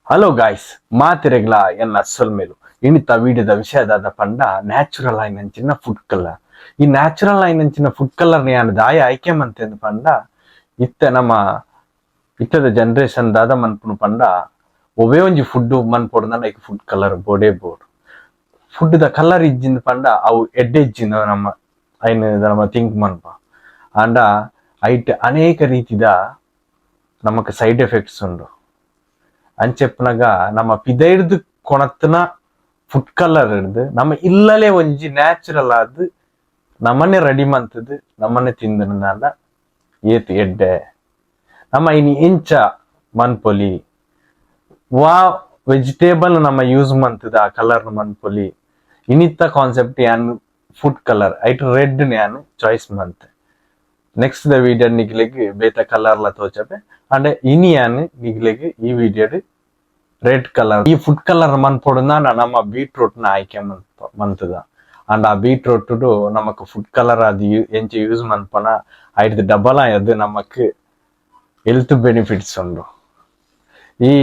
Hello guys ಮಾತಿರೆಗ್ಲ ಎನ್ನ ಅಸ್ಸಲ್ ಮೇಲು ಇನಿತ ವಿಡಿಯೋದ ವಿಷಯದಾದ ಪಂಡ ನ್ಯಾಚುರಲ್ ಆಯ್ನಂಚಿನ ಫುಡ್ ಕಲರ್. ಈ ನ್ಯಾಚುರಲ್ ಆಯ್ನಂಚಿನ ಫುಡ್ ಕಲರ್ ಯಾನ್ ದಾಯ ಆಯ್ಕೆ ಮಂತೆಂದು ಪಂಡ ಇತ್ತದ ಜನರೇಷನ್ ದಾದ ಮನ್ಪುನು ಪಂಡ ಒವೇ ಒಂಜಿ ಫುಡ್ ಮನ್ಪೊಡು ಲೈಕ್ ಫುಡ್ ಕಲರ್ ಬೋಡೇ ಬೋಡು ಫುಡ್ ದ ಕಲರ್ ಇಜ್ಜಿಂದ ಪಂಡ ಅವು ಎಡ್ಡೆ ಇಜ್ಜಿಂದ ನಮ್ಮ ಥಿಂಕ್ ಮನ್ಪ ಅಂಡ ಐಟ್ ಅನೇಕ ರೀತಿದ ನಮಕ್ ಸೈಡ್ ಎಫೆಕ್ಟ್ಸ್ ಉಂಡು. ಅಂಚೆಪ್ಪನಾಗ ನಮ್ಮ ಪಿದೈಡ್ದು ಕೊಣತ್ತನ ಫುಡ್ ಕಲರ್ ಹಿಡ್ದು ನಮ್ಮ ಇಲ್ಲಲೇ ಒಂಜಿ ನ್ಯಾಚುರಲ್ ಆದ್ ನಮ್ಮನ್ನೇ ರೆಡಿ ಮಂತದ್ ನಮ್ಮನ್ನೇ ತಿಂದನ ಏತ್ ಎಡ್ಡೆ ನಮ್ಮ ಇನಿ ಇಂಚ ಮನ್ಪೊಲಿ ವಾ ವೆಜಿಟೇಬಲ್ ನಮ್ಮ ಯೂಸ್ ಮಂತದ ಆ ಕಲರ್ ಮನ್ಪೊಲಿ ಇನಿತ್ತ ಕಾನ್ಸೆಪ್ಟ್ ಯಾನ್ ಫುಡ್ ಕಲರ್ ಐಟ್ ರೆಡ್ ಯಾನ್ ಚಾಯ್ಸ್ ಮಂತ್ ನೆಕ್ಸ್ಟ್ ದ ವಿಡಿಯೋ ನಿಗ್ಲೆಗ್ ಬೇತ ಕಲರ್ಲ ತೋಚಪೆ ಅಂಡ್ ಇನಿ ಯಾನ್ ನಿಗ್ಲೆಗ್ ಈ ವಿಡಿಯೋ ರೆಡ್ ಕಲರ್ ಈ ಫುಡ್ ಕಲರ್ ಮನ್ಪೊಡುನ ನಮ್ಮ ಬೀಟ್ರೂಟ್ ನ ಆಯ್ಕೆ ಮಂತದ ಅಂಡ್ ಆ ಬೀಟ್ರೂಟ್ ನಮಕ್ ಫುಡ್ ಕಲರ್ ಅದು ಎಂಚ ಯೂಸ್ ಮನ್ಪನ ಐಟ್ ಡಬಲ್ ಆಯದು ನಮಕ್ ಹೆಲ್ತ್ ಬೆನಿಫಿಟ್ಸ್ ಉಂಡು. ಈ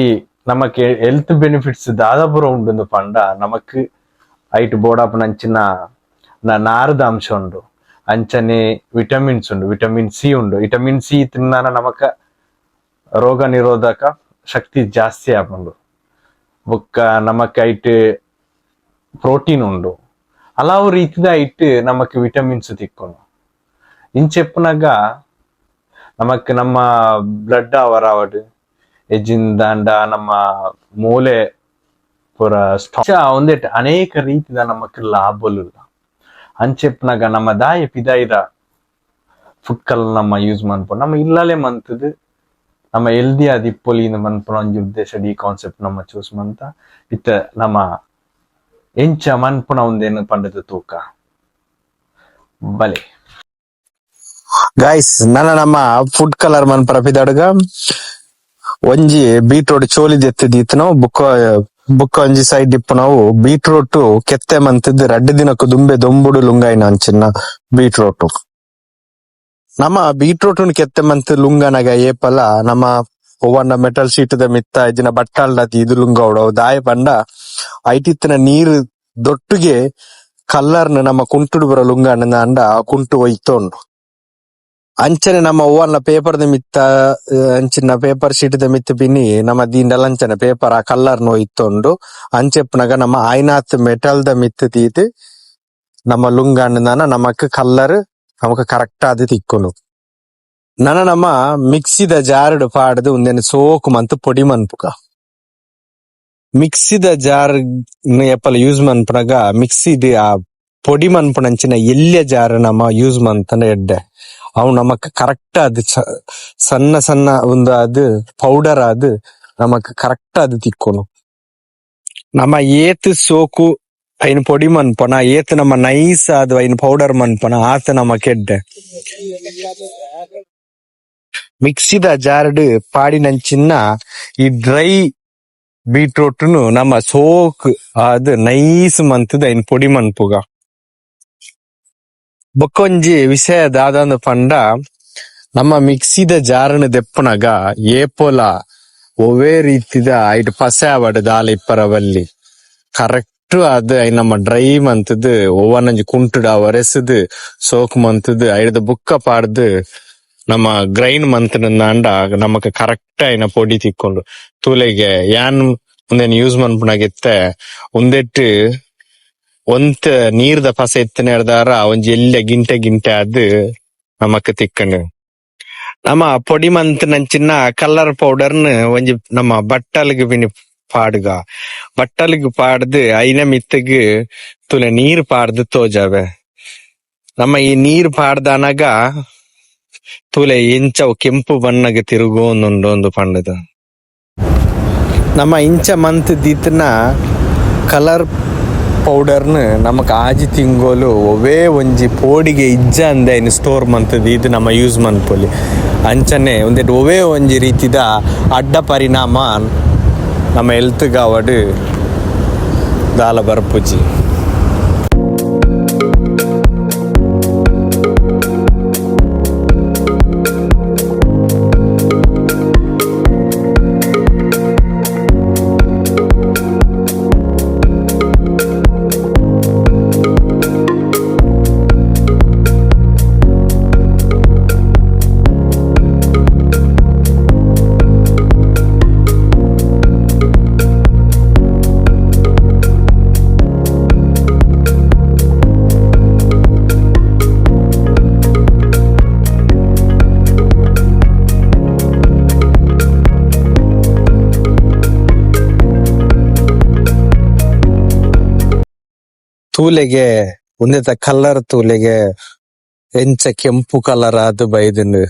ನಮಕ್ ಹೆಲ್ತ್ ಬೆನಿಫಿಟ್ಸ್ ದಾದಾಪುರ ಉಂಡು ಪಂಡ ನಮಕ್ ಐಟ್ ಬೋಡಾಪನಂಚಿನ ನಾರದ ಅಂಶ ಉಂಡು, ಅಂಚನೆ ವಿಟಮಿನ್ಸ್ ಉಂಡು, ವಿಟಮಿನ್ ಸಿ ಉಂಡು. ವಿಟಮಿನ್ ಸಿ ತಿನ್ನಾನ ನಮಕ ರೋಗ ನಿರೋಧಕ ಶಕ್ತಿ ಜಾಸ್ತಿ ಆಪುಂಡು. ಬೊಕ್ಕ ನಮಕ್ ಐಟ್ ಪ್ರೋಟೀನ್ ಉಂಡು, ಹಲವು ರೀತಿದ ಐಟ್ ನಮಕ್ ವಿಟಮಿನ್ಸ್ ತಿಕ್ಕೊನು. ಇಂಚೆಪ್ಪನಾಗ ನಮಕ್ ನಮ್ಮ ಬ್ಲಡ್ ಅವರಾವಡ್ ಎಜ್ಜಿಂದಾಂಡ ನಮ್ಮ ಮೂಲೆ ಪೂರ ಒಂದೇಟ್ ಅನೇಕ ರೀತಿದ ನಮಕ್ ಲಾಭಲು. ಅಂಚೆಪ್ಪನಾಗ ನಮ್ಮ ದಾಯ ಪಿದಾಯಿರ ಫುಡ್ ಕಲರ್ ನಮ್ಮ ಯೂಸ್ ಮನ್ಪೊಡು ನಮ್ಮ ಇಲ್ಲಲೇ ಮಂತದ್ ನಮ್ಮ ಹೆಲ್ದಿ ಆದ್ ಇಪ್ಪೊಲಿ ಮನ್ಪುನ ಒಂಜಿ ಉದ್ದೇಶ ಈ ಕಾನ್ಸೆಪ್ಟ್ ನಮ್ಮ ಚೂಸ್ ಮಂತ ಇತ್ತ ನಮ್ಮ ಎಂಚ ಮನ್ಪುನ ಒಂದೇನು ಪಂಡದ ತೂಕ ಬಲೆ ಗಾಯ್ಸ್ ನಮ್ಮ ಫುಡ್ ಕಲರ್ ಮನ್ಪರ ಪಿದಾಡುಗ ಒಂಜಿ ಬೀಟ್ರೂಟ್ ಚೋಲಿದ್ ಎತ್ತಿದೀತ್ ನಾವು ಬುಕ್ಕ ಒಂಜಿ ಸೈಡ್ ಇಪ್ಪು ನಾವು ಬೀಟ್ರೂಟ್ ಕೆತ್ತೆ ಮಂತದ್ ರಡ್ಡ್ ದಿನಕ್ ದುಂಬೆ ದೊಂಬುಡು ಲುಂಗಾಯಿನ ಅಂಚಿನ ಬೀಟ್ರೂಟ್ ನಮ್ಮ ಬೀಟ್ರೂಟ್ ಕೆತ್ತೆ ಮಂತ್ ಲುಂಗನಗ ಏಪಲ ನಮ್ಮ ಒವ್ವನ್ನ ಮೆಟಲ್ ಶೀಟ್ ದ ಮಿತ್ತ ಇಜಿನ ಬಟ್ಟಾಲ್ದ ಇದು ಲುಂಗೌಡ ದಾಯ ಪಂಡ ಐಟಿತ್ತಿನ ನೀರು ದೊಟ್ಟುಗೆ ಕಲ್ಲರ್ನ ನಮ್ಮ ಕುಂಟುಡು ಬರ ಲುಂಗಣ್ಣ ಅಂಡ ಕುಂಟು ಒಯ್ತೊಂಡು. ಅಂಚನೆ ನಮ್ಮ ಒವ್ವನ್ನ ಪೇಪರ್ ದ ಮಿತ್ತ ಅಂಚಿನ ಪೇಪರ್ ಶೀಟ್ ದ ಮಿತ್ತ ಪಿನಿ ನಮ್ಮ ದೀಂಡಲ ಅಂಚನೆ ಪೇಪರ್ ಆ ಕಲ್ಲರ್ನ ಒಯ್ತೊಂಡು ಅಂಚೆಪ್ಪನಾಗ ನಮ್ಮ ಆಯ್ನಾತ್ ಮೆಟಲ್ ದ ಮಿತ್ತ ತೀತ್ ನಮ್ಮ ಲುಂಗಣ್ಣ ನಮಕ್ ಕಲ್ಲರ್ ನಮಕ್ ಕರೆಕ್ಟ್ ಆದ್ ತಿಕ್ಕುನು. ನಮ್ಮ ಮಿಕ್ಸಿದ ಜಾರ್ಡ್ ಪಾಡ್ದು ಒಂದೇನು ಸೋಕು ಮಂತ್ ಪೊಡಿ ಮನ್ಪುಗ ಮಿಕ್ಸಿದ ಜಾರ್ ಎಪ್ಪಲ ಯೂಸ್ ಮನ್ಪುನಾಗ ಮಿಕ್ಸಿದ ಆ ಪೊಡಿ ಮನ್ಪುನಂಚಿನ ಎಲ್ಯ ಜಾರ್ ನಮ್ಮ ಯೂಸ್ ಮಂತನ ಎಡ್ಡೆ ಅವು ನಮಕ್ ಕರೆಕ್ಟ್ ಆದ್ ಸಣ್ಣ ಸಣ್ಣ ಒಂದು ಅದು ಪೌಡರ್ ಆದ್ ನಮಕ್ ಕರೆಕ್ಟ್ ಆದ್ ತಿಕ್ಕುನು. ನಮ್ಮ ಏತ್ ಸೋಕು ಐನ್ ಪೊಡಿ ಮನ್ಪನ ಏತ್ ನಮ್ಮ ನೈಸ್ ಆದ್ ಐನ್ ಪೌಡರ್ ಮನ್ಪನ ಆತ ನಮಕ್ ಎಡ್ಡೆ ಮಿಕ್ಸಿದ ಜಾರ್ಡ್ ಪಾಡಿನಂಚಿನ ಈ ಡ್ರೈ ಬೀಟ್ರೂಟ್ ನಮ್ಮ ಸೋಕ್ ಆದ್ ನೈಸ್ ಮಂತದ ಐನ್ ಪೊಡಿ ಮನ್ಪುಗ. ಬೊಕ್ಕೊಂಜಿ ವಿಷಯ ದಾದಂದು ಪಂಡ ನಮ್ಮ ಮಿಕ್ಸಿದ ಜಾರನ ದೆಪ್ಪುನಗ ಏಪೋಲ ಒವೇ ರೀತಿದ ಐಟ್ ಪಸೆ ಆವಡ್ ದಾಲ ಇಪ್ಪರವಲ್ಲಿ ಕರೆಕ್ಟ್ ಅದ್ ನಮ್ಮ ಡ್ರೈ ಮಂತದ್ ಒವ್ವನಂಜಿ ಕುಂಟುಡ ಒರೆಸದ್ ಸೋಕ್ ಮಂತದ್ ಐಡ್ದ ಬುಕ್ಕ ಪಾಡ್ದ್ ನಮ್ಮ ಗ್ರೈನ್ ಮಂತನಂದ ನಮಕ್ ಕರೆಕ್ಟ್ ಐನ ಪೊಡಿ ತಿಕ್ಕೊಂಡು ತೂಲೆಗೆ ಯಾನ್ ಒಂದೇನು ಯೂಸ್ ಮನ್ಪುನಾಗೆತ್ತೆ ಒಂದೆಟ್ ಒಂತ್ ನೀರ್ದ ಪಸೆ ಎತ್ತನೆ ಹಿಡ್ದಾರ ಒಂಜಿ ಎಲ್ಲ್ಯ ಗಿಂಟೆ ಆದ್ ನಮಕ್ ತಿಕ್ಕಂಡು. ನಮ್ಮ ಪೊಡಿ ಮಂತನಂಚಿನ ಕಲರ್ ಪೌಡರ್ನ ಒಂಜಿ ನಮ್ಮ ಬಟ್ಟಲ್ಗ್ ಬಿನಿ ಪಾಡ್ಗ ಬಟ್ಟಲ್ಗ್ ಪಾಡ್ದ್ ಐನ ಮಿತ್ತಗ್ ತುಲೆ ನೀರ್ ಪಾಡ್ದ್ ತೋಜಾವೆ. ನಮ್ಮ ಈ ನೀರ್ ಪಾಡ್ದನಗ ತೂಲೆ ಇಂಚ ಕೆಂಪು ಬಣ್ಣಗ್ ತಿರುಗೋಂದುಂಡು ಒಂದು ಪಂಡದ ನಮ್ಮ ಇಂಚ ಮಂತ್ ದೀತನ ಕಲರ್ ಪೌಡರ್ನ ನಮಕ್ ಆಜಿ ತಿಂಗೋಲು ಒವೇ ಒಂಜಿ ಪೋಡಿಗೆ ಇಜ್ಜ ಅಂದೆ ಐನ್ ಸ್ಟೋರ್ ಮಂತದ್ ಇದು ನಮ್ಮ ಯೂಸ್ ಮನ್ಪೊಲಿ ಅಂಚನೆ ಒಂದೇಟ್ ಒವೇ ಒಂಜಿ ರೀತಿದ ಅಡ್ಡ ಪರಿಣಾಮ ನಮ್ಮ ಹೆಲ್ತ್ಗ ಅವಡ್ ದಾಲ ಬರ್ಪುಜಿ. ತೂಲೆಗೆ ಉಂದೆತ ಕಲರ್ ತೂಲೆಗೆ ಎಂಚ ಕೆಂಪು ಕಲರ್ ಅದು ಬೈದುಂಡು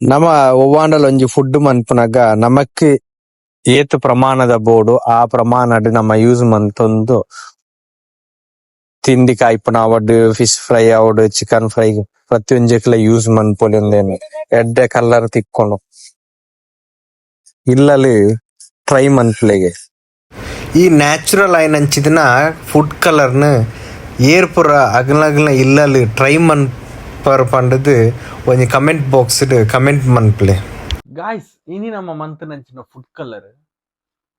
ನಮ ಒವ್ವಾಂಡಲ ಒಂಜಿ ಫುಡ್ ಮನ್ಪುನಗ ನಮಕ್ ಏತ್ ಪ್ರಮಾಣದ ಬೋಡು ಆ ಪ್ರಮಾಣಡ್ ನಮ್ಮ ಯೂಸ್ ಮಂತೊಂದು ತಿಂಡಿ ಕಾಯ್ಪುನ ಅವಡ್ ಫಿಶ್ ಫ್ರೈ ಅವಡ್ ಚಿಕನ್ ಫ್ರೈ ಪ್ರತಿಯೊಂಜಕ್ಲ ಯೂಸ್ ಮನ್ಪೊಲಿಂದೇನೆ ಎಡ್ಡೆ ಕಲರ್ ತಿಕ್ಕೊಂಡು ಇಲ್ಲಲ್ಲಿ ಟ್ರೈ ಮನ್ಪುಲೆಗೆ ಈ ನ್ಯಾಚುರಲ್ ಆಯ್ನ ಅಂಚಿದಿನ ಫುಡ್ ಕಲರ್ನ ಏರ್ ಪುರ ಅಗಲಗ್ಲ ಇಲ್ಲಲ್ಲಿ ಟ್ರೈ ಮನ್ಪರ್ ಪಂಡದು ಒಂಜಿ ಕಮೆಂಟ್ ಬಾಕ್ಸ್ ಕಮೆಂಟ್ ಮನ್ಪುಲೆ. ಗಾಯ್ಸ್ ಇನಿ ನಮ್ಮ ಮಂತನಂಚಿನ ಫುಡ್ ಕಲರ್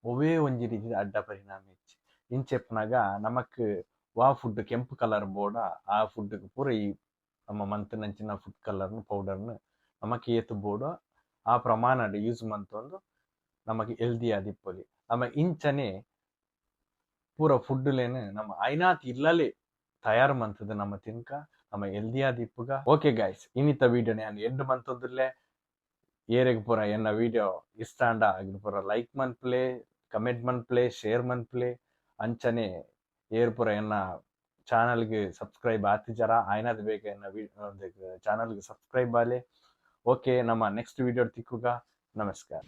ಒವೇ ಒಂಜಿ ರೀತಿ ಅಡ್ಡ ಪರಿಣಾಮ ಇಚ್ಚಿ ಇಂಚೆಪ್ಪನಾಗ ನಮಕ್ ವಾ ಫುಡ್ ಕೆಂಪು ಕಲರ್ ಬೋಡ ಆ ಫುಡ್ ಪೂರ ಈ ನಮ್ಮ ಮಂತನಂಚಿನ ಫುಡ್ ಕಲರ್ನ ಪೌಡರ್ನ ನಮಕ್ ಏತು ಬೋಡು ಆ ಪ್ರಮಾಣಡ್ ಯೂಸ್ ಮಂತೊಂದು ನಮಗೆ ಹೆಲ್ದಿ ಆದಿಪ್ಪೊಲಿ ನಮ್ಮ ಇಂಚನೆ ಪೂರ ಫುಡ್ಲೇನು ನಮ್ಮ ಐನಾತ್ ಇಲ್ಲಲೇ ತಯಾರು ಮಂತದ ನಮ್ಮ ತಿನ್ಕ ನಮ್ಮ ಹೆಲ್ದಿ ಆದಿಪ್ಪುಗ. ಓಕೆ ಗಾಯ್ಸ್ ಇನ್ನಿತ್ತ ವಿಡಿಯೋ ನಾನು ಎಂಡ್ ಮಂತೊಂದುಲ್ಲೆ ಏರೆಗ್ ಪೂರ ಎನ್ನ ವಿಡಿಯೋ ಇಷ್ಟ ಅಂಡ ಆಗಿನ ಪೂರ ಲೈಕ್ ಮನ್ಪ್ಲೆ ಕಮೆಂಟ್ ಮನ್ಪ್ಲೆ ಶೇರ್ ಮನ್ಪ್ಲೆ ಅಂಚನೆ ಏರ್ ಪೂರ ಎನ್ನ ಚಾನಲ್ಗೆ ಸಬ್ಸ್ಕ್ರೈಬ್ ಆತಿಜರ ಆಯ್ನದ್ ಬೇಗ ಎನ್ನ ಚಾನಲ್ಗೆ ಸಬ್ಸ್ಕ್ರೈಬ್ ಆಲೆ. ಓಕೆ ನಮ್ಮ ನೆಕ್ಸ್ಟ್ ವಿಡಿಯೋ ತಿಕ್ಕುಗ ನಮಸ್ಕಾರ.